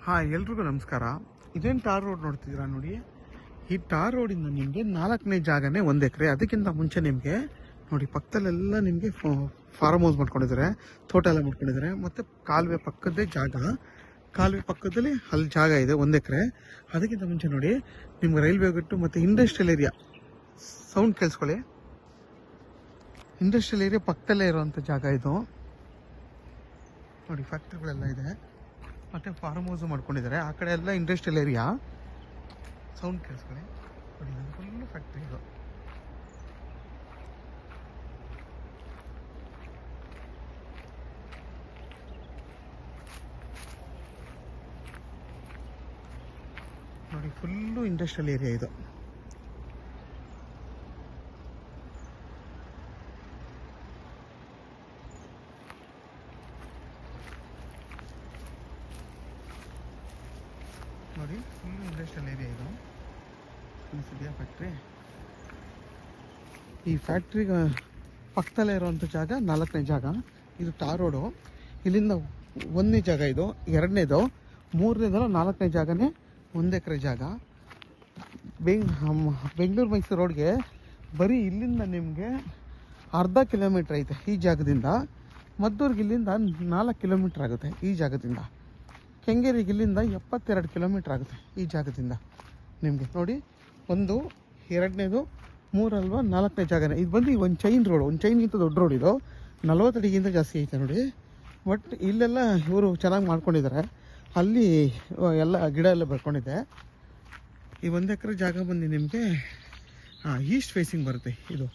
ಹಾಂ, ಎಲ್ರಿಗೂ ನಮಸ್ಕಾರ. ಇದೇನು ಟಾರ್ ರೋಡ್ ನೋಡ್ತಿದ್ದೀರಾ ನೋಡಿ. ಈ ಟಾರ್ ರೋಡಿಂದ ನಿಮಗೆ 4ನೇ ಜಾಗನೇ 1 ಎಕರೆ. ಅದಕ್ಕಿಂತ ಮುಂಚೆ ನಿಮಗೆ ನೋಡಿ ಪಕ್ಕದಲ್ಲೆಲ್ಲ ನಿಮಗೆ ಫಾರ್ಮ್ ಹೌಸ್ ಮಾಡ್ಕೊಂಡಿದ್ದಾರೆ, ತೋಟ ಎಲ್ಲ ಮಾಡ್ಕೊಂಡಿದ್ದಾರೆ. ಮತ್ತು ಕಾಲುವೆ ಪಕ್ಕದ್ದೇ ಜಾಗ, ಕಾಲುವೆ ಪಕ್ಕದಲ್ಲಿ ಅಲ್ಲಿ ಜಾಗ ಇದೆ 1 ಎಕರೆ. ಅದಕ್ಕಿಂತ ಮುಂಚೆ ನೋಡಿ ನಿಮ್ಗೆ ರೈಲ್ವೆ ಗಟ್ಟು ಮತ್ತು ಇಂಡಸ್ಟ್ರಿಯಲ್ ಏರಿಯಾ, ಸೌಂಡ್ ಕೇಳಿಸ್ಕೊಳ್ಳಿ, ಇಂಡಸ್ಟ್ರಿಯಲ್ ಏರಿಯಾ ಪಕ್ಕದಲ್ಲೇ ಇರುವಂಥ ಜಾಗ ಇದು ನೋಡಿ. ಫ್ಯಾಕ್ಟ್ರಿಗಳೆಲ್ಲ ಇದೆ ಮತ್ತು ಫಾರ್ಮ್ ಹೌಸು ಮಾಡ್ಕೊಂಡಿದ್ದಾರೆ. ಆ ಕಡೆ ಎಲ್ಲ ಇಂಡಸ್ಟ್ರಿಯಲ್ ಏರಿಯಾ, ಸೌಂಡ್ ಕೇಳಿಸ್ಕೊಳ್ಳಿ ನೋಡಿ, ಅದು ಫುಲ್ಲು ಫ್ಯಾಕ್ಟ್ರಿ ಇದು. ನೋಡಿ ಫುಲ್ಲು ಇಂಡಸ್ಟ್ರಿಯಲ್ ಏರಿಯಾ ಇದು. ನೋಡಿ ಫುಲ್ಲು ಇಂಡಸ್ಟ್ರಿಯಲ್ ಏರಿಯಾ ಇದು. ಕಾಣಿಸಿದೆಯಾ ಫ್ಯಾಕ್ಟ್ರಿ? ಈ ಫ್ಯಾಕ್ಟ್ರಿಗೆ ಪಕ್ಕದಲ್ಲೇ ಇರುವಂಥ ಜಾಗ 4ನೇ ಜಾಗ. ಇದು ಟಾರ್ ರೋಡು. ಇಲ್ಲಿಂದ 1ನೇ ಜಾಗ ಇದು, 2ನೇದು, 3ನೇದಲ್ಲ 4ನೇ ಜಾಗನೇ 1 ಎಕರೆ ಜಾಗ. ಬೆಂಗಳೂರು ಮೈಸೂರು ರೋಡ್ಗೆ ಬರೀ ಇಲ್ಲಿಂದ ನಿಮಗೆ ಅರ್ಧ ಕಿಲೋಮೀಟ್ರ್ ಐತೆ ಈ ಜಾಗದಿಂದ. ಮದ್ದೂರಿಗೆ ಇಲ್ಲಿಂದ 4 ಕಿಲೋಮೀಟ್ರ್ ಆಗುತ್ತೆ ಈ ಜಾಗದಿಂದ. ಕೆಂಗೇರಿಗೆ ಇಲ್ಲಿಂದ 72 ಕಿಲೋಮೀಟ್ರ್ ಆಗುತ್ತೆ ಈ ಜಾಗದಿಂದ. ನಿಮಗೆ ನೋಡಿ 1, 2ನೇದು, 3 ಅಲ್ವಾ, 4ನೇ ಜಾಗನೇ ಇದು. ಬಂದು ಒಂದು ಚೈನ್ ರೋಡು, ಒಂದು ಚೈನ್ಗಿಂತ ದೊಡ್ಡ ರೋಡ್ ಇದು, 40 ಅಡಿಗಿಂತ ಜಾಸ್ತಿ ಐತೆ ನೋಡಿ. ಬಟ್ ಇಲ್ಲೆಲ್ಲ ಇವರು ಚೆನ್ನಾಗಿ ಮಾಡ್ಕೊಂಡಿದ್ದಾರೆ. ಅಲ್ಲಿ ಎಲ್ಲ ಗಿಡ ಎಲ್ಲ ಬೆಳ್ಕೊಂಡಿದೆ. ಈ 1 ಎಕರೆ ಜಾಗ ಬಂದು ನಿಮಗೆ ಈಸ್ಟ್ ಫೇಸಿಂಗ್ ಬರುತ್ತೆ ಇದು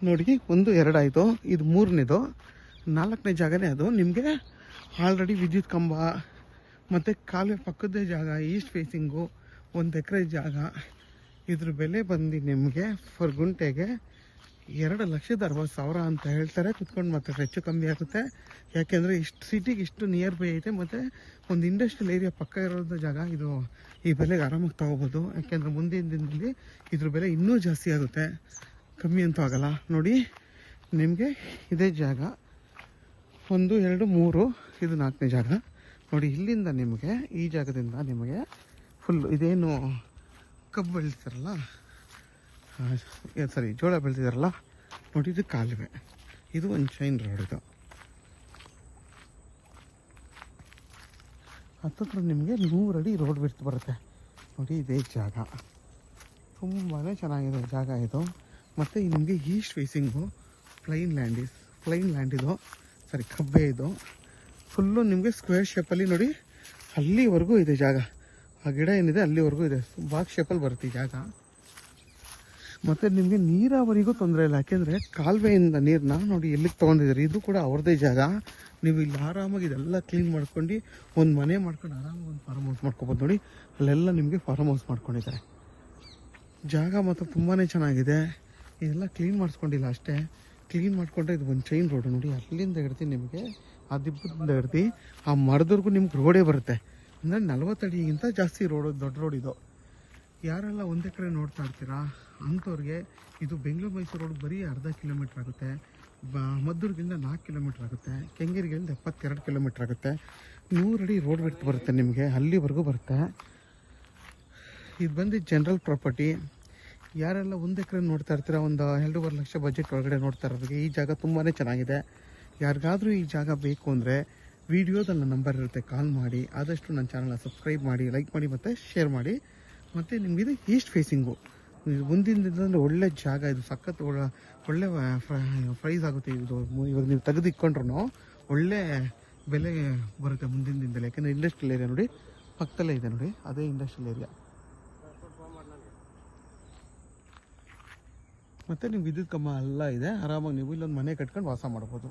ನೋಡಿ. 1, 2 ಆಯಿತು, ಇದು 3ನೇದು, 4ನೇ ಜಾಗನೇ ಅದು. ನಿಮಗೆ ಆಲ್ರೆಡಿ ವಿದ್ಯುತ್ ಕಂಬ ಮತ್ತು ಕಾಲುವೆ ಪಕ್ಕದ್ದೇ ಜಾಗ, ಈಸ್ಟ್ ಫೇಸಿಂಗು, 1 ಎಕರೆ ಜಾಗ. ಇದ್ರ ಬೆಲೆ ಬಂದು ನಿಮಗೆ ಫರ್ ಗುಂಟೆಗೆ 2,60,000 ಅಂತ ಹೇಳ್ತಾರೆ. ಕುತ್ಕೊಂಡು ಮತ್ತೆ ಹೆಚ್ಚು ಕಮ್ಮಿ ಆಗುತ್ತೆ. ಯಾಕೆಂದರೆ ಇಷ್ಟು ಸಿಟಿಗೆ ಇಷ್ಟು ನಿಯರ್ ಬೈ ಐತೆ ಮತ್ತು ಒಂದು ಇಂಡಸ್ಟ್ರಿಯಲ್ ಏರಿಯಾ ಪಕ್ಕ ಇರೋದು ಜಾಗ ಇದು. ಈ ಬೆಲೆಗೆ ಆರಾಮಾಗಿ ತೊಗೋಬೋದು. ಯಾಕೆಂದರೆ ಮುಂದಿನ ದಿನದಲ್ಲಿ ಇದ್ರ ಬೆಲೆ ಇನ್ನೂ ಜಾಸ್ತಿ ಆಗುತ್ತೆ, ಕಮ್ಮಿ ಅಂತೂ ಆಗಲ್ಲ. ನೋಡಿ ನಿಮಗೆ ಇದೇ ಜಾಗ 1, 2, 3, ಇದು 4ನೇ ಜಾಗ ನೋಡಿ. ಇಲ್ಲಿಂದ ನಿಮಗೆ ಈ ಜಾಗದಿಂದ ನಿಮಗೆ ಫುಲ್ಲು ಇದೇನು ಕಬ್ಬು ಬೆಳೆದಿದ್ದಾರಲ್ಲ, ಸಾರಿ ಜೋಳ ಬೆಳೆದಿದ್ದಾರಲ್ಲ ನೋಡಿ, ಇದು ಕಾಲುವೆ, ಇದು ಒಂದು ಚೈನ್ ರೋಡ್ ಇದು. ಹತ್ತತ್ರ ನಿಮಗೆ 100 ಅಡಿ ರೋಡ್ ಬಿಡ್ತು ಬರುತ್ತೆ ನೋಡಿ. ಇದೇ ಜಾಗ ತುಂಬಾ ಚೆನ್ನಾಗಿದೆ ಜಾಗ ಇದು. ಮತ್ತು ನಿಮಗೆ ಈಸ್ಟ್ ಫೇಸಿಂಗು ಪ್ಲೈನ್ ಲ್ಯಾಂಡ್ ಇದು, ಸಾರಿ ಕಬ್ಬೆ ಇದು. ಫುಲ್ಲು ನಿಮಗೆ ಸ್ಕ್ವೇರ್ ಶೇಪಲ್ಲಿ ನೋಡಿ, ಅಲ್ಲಿವರೆಗೂ ಇದೆ ಜಾಗ. ಆ ಗಿಡ ಏನಿದೆ ಅಲ್ಲಿವರೆಗೂ ಇದೆ, ಬಾಕ್ಸ್ ಶೇಪಲ್ಲಿ ಬರುತ್ತೆ ಈ ಜಾಗ. ಮತ್ತು ನಿಮಗೆ ನೀರಾವರಿಗೂ ತೊಂದರೆ ಇಲ್ಲ. ಯಾಕೆಂದರೆ ಕಾಲುವೆಯಿಂದ ನೀರನ್ನ ನೋಡಿ ಎಲ್ಲಿಗೆ ತೊಗೊಂಡಿದ್ದಾರೆ. ಇದು ಕೂಡ ಅವ್ರದ್ದೇ ಜಾಗ. ನೀವು ಇಲ್ಲಿ ಆರಾಮಾಗಿ ಇದೆಲ್ಲ ಕ್ಲೀನ್ ಮಾಡ್ಕೊಂಡು ಒಂದು ಮನೆ ಮಾಡ್ಕೊಂಡು ಆರಾಮಾಗಿ ಒಂದು ಫಾರ್ಮ್ ಹೌಸ್ ಮಾಡ್ಕೊಬೋದು ನೋಡಿ. ಅಲ್ಲೆಲ್ಲ ನಿಮಗೆ ಫಾರ್ಮ್ ಹೌಸ್ ಮಾಡ್ಕೊಂಡಿದ್ದಾರೆ. ಜಾಗ ಮಾತ್ರ ತುಂಬಾ ಚೆನ್ನಾಗಿದೆ. ಇದೆಲ್ಲ ಕ್ಲೀನ್ ಮಾಡಿಸ್ಕೊಂಡಿಲ್ಲ ಅಷ್ಟೇ. ಕ್ಲೀನ್ ಮಾಡಿಕೊಂಡ್ರೆ ಇದು ಒಂದು ಚೈನ್ ರೋಡು ನೋಡಿ. ಅಲ್ಲಿಂದ ಹಿಡ್ದು ನಿಮಗೆ ಆ ದಿಬ್ಬದಿಂದ ಹಿಡ್ದು ಆ ಮರದವರೆಗೂ ನಿಮ್ಗೆ ರೋಡೇ ಬರುತ್ತೆ. ಅಂದರೆ 40 ಅಡಿಗಿಂತ ಜಾಸ್ತಿ ರೋಡು, ದೊಡ್ಡ ರೋಡ್ ಇದು. ಯಾರೆಲ್ಲ 1 ಎಕರೆ ನೋಡ್ತಾ ಇರ್ತೀರಾ ಅಂಥವ್ರಿಗೆ ಇದು ಬೆಂಗಳೂರು ಮೈಸೂರು ರೋಡ್ ಬರೀ ಅರ್ಧ ಕಿಲೋಮೀಟ್ರ್ ಆಗುತ್ತೆ. ಮದ್ದೂರಿಗಿಂದ 4 ಕಿಲೋಮೀಟ್ರ್ ಆಗುತ್ತೆ. ಕೆಂಗೇರಿಗಿಂದ 72 ಕಿಲೋಮೀಟ್ರ್ ಆಗುತ್ತೆ. 100 ಅಡಿ ರೋಡ್ ಬಿಡ್ತು ಬರುತ್ತೆ ನಿಮಗೆ, ಅಲ್ಲಿವರೆಗೂ ಬರುತ್ತೆ. ಇದು ಬಂದು ಜನರಲ್ ಪ್ರಾಪರ್ಟಿ. ಯಾರೆಲ್ಲ 1 ಎಕರೆ ನೋಡ್ತಾ ಇರ್ತೀರ, ಒಂದು 2.5 ಲಕ್ಷ ಬಜೆಟ್ ಒಳಗಡೆ ನೋಡ್ತಾ ಇರೋರಿಗೆ ಈ ಜಾಗ ತುಂಬಾ ಚೆನ್ನಾಗಿದೆ. ಯಾರಿಗಾದರೂ ಈ ಜಾಗ ಬೇಕು ಅಂದರೆ ವಿಡಿಯೋದಲ್ಲಿ ನನ್ನ ನಂಬರ್ ಇರುತ್ತೆ, ಕಾಲ್ ಮಾಡಿ. ಆದಷ್ಟು ನನ್ನ ಚಾನಲ್ನ ಸಬ್ಸ್ಕ್ರೈಬ್ ಮಾಡಿ, ಲೈಕ್ ಮಾಡಿ ಮತ್ತು ಶೇರ್ ಮಾಡಿ. ಮತ್ತು ನಿಮಗಿದು ಈಸ್ಟ್ ಫೇಸಿಂಗು, ಇದು ಮುಂದಿನ ದಿನದಲ್ಲಿ ಒಳ್ಳೆ ಜಾಗ. ಇದು ಸಖತ್ ಒಳ್ಳೆ ಪ್ರೈಸ್ ಆಗುತ್ತೆ ಇದು. ಇವಾಗ ನೀವು ತೆಗೆದು ಇಟ್ಕೊಂಡ್ರು ಒಳ್ಳೆ ಬೆಲೆ ಬರುತ್ತೆ ಮುಂದಿನ ದಿನದಲ್ಲಿ. ಯಾಕೆಂದರೆ ಇಂಡಸ್ಟ್ರಿಯಲ್ ಏರಿಯಾ ನೋಡಿ ಪಕ್ಕದಲ್ಲೇ ಇದೆ ನೋಡಿ, ಅದೇ ಇಂಡಸ್ಟ್ರಿಯಲ್ ಏರಿಯಾ. ಮತ್ತು ನೀವು ವಿದ್ಯುತ್ ಕಂಬ ಎಲ್ಲ ಇದೆ. ಆರಾಮಾಗಿ ನೀವು ಇಲ್ಲೊಂದು ಮನೆ ಕಟ್ಕೊಂಡು ವಾಸ ಮಾಡ್ಬೋದು.